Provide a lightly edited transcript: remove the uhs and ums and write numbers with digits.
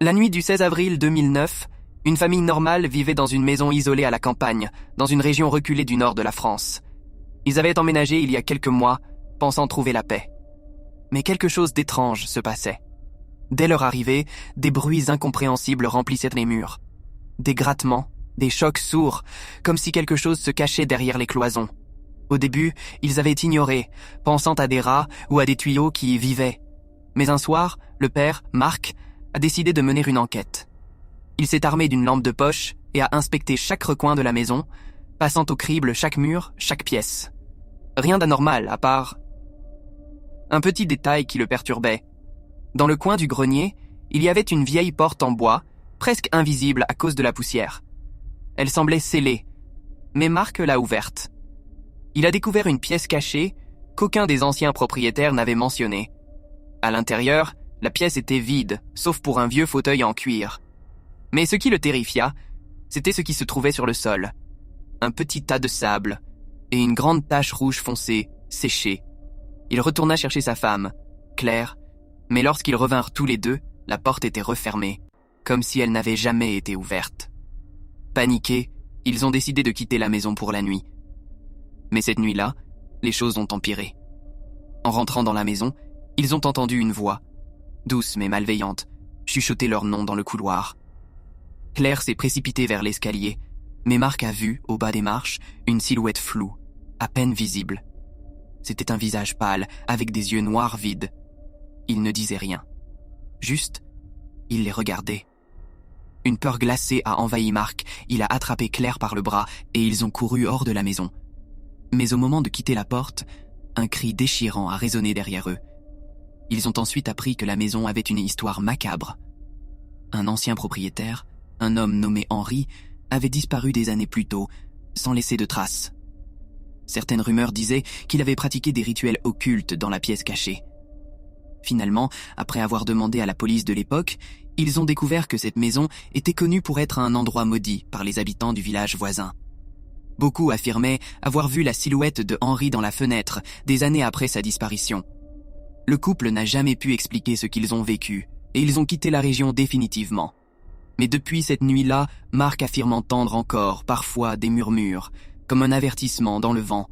La nuit du 16 avril 2009, une famille normale vivait dans une maison isolée à la campagne, dans une région reculée du nord de la France. Ils avaient emménagé il y a quelques mois, pensant trouver la paix. Mais quelque chose d'étrange se passait. Dès leur arrivée, des bruits incompréhensibles remplissaient les murs. Des grattements, des chocs sourds, comme si quelque chose se cachait derrière les cloisons. Au début, ils avaient ignoré, pensant à des rats ou à des tuyaux qui y vivaient. Mais un soir, le père, Marc, a décidé de mener une enquête. Il s'est armé d'une lampe de poche et a inspecté chaque recoin de la maison, passant au crible chaque mur, chaque pièce. Rien d'anormal, à part un petit détail qui le perturbait. Dans le coin du grenier, il y avait une vieille porte en bois, presque invisible à cause de la poussière. Elle semblait scellée, mais Marc l'a ouverte. Il a découvert une pièce cachée qu'aucun des anciens propriétaires n'avait mentionnée. À l'intérieur, la pièce était vide, sauf pour un vieux fauteuil en cuir. Mais ce qui le terrifia, c'était ce qui se trouvait sur le sol. Un petit tas de sable et une grande tache rouge foncée, séchée. Il retourna chercher sa femme, Claire, mais lorsqu'ils revinrent tous les deux, la porte était refermée, comme si elle n'avait jamais été ouverte. Paniqués, ils ont décidé de quitter la maison pour la nuit. Mais cette nuit-là, les choses ont empiré. En rentrant dans la maison, ils ont entendu une voix, douce mais malveillante, chuchoter leur nom dans le couloir. Claire s'est précipitée vers l'escalier, mais Marc a vu, au bas des marches, une silhouette floue, à peine visible. C'était un visage pâle, avec des yeux noirs vides. Il ne disait rien. Juste, il les regardait. Une peur glacée a envahi Marc, il a attrapé Claire par le bras et ils ont couru hors de la maison. Mais au moment de quitter la porte, un cri déchirant a résonné derrière eux. Ils ont ensuite appris que la maison avait une histoire macabre. Un ancien propriétaire, un homme nommé Henri, avait disparu des années plus tôt, sans laisser de traces. Certaines rumeurs disaient qu'il avait pratiqué des rituels occultes dans la pièce cachée. Finalement, après avoir demandé à la police de l'époque, ils ont découvert que cette maison était connue pour être un endroit maudit par les habitants du village voisin. Beaucoup affirmaient avoir vu la silhouette de Henri dans la fenêtre des années après sa disparition. Le couple n'a jamais pu expliquer ce qu'ils ont vécu et ils ont quitté la région définitivement. Mais depuis cette nuit-là, Marc affirme entendre encore, parfois, des murmures, comme un avertissement dans le vent.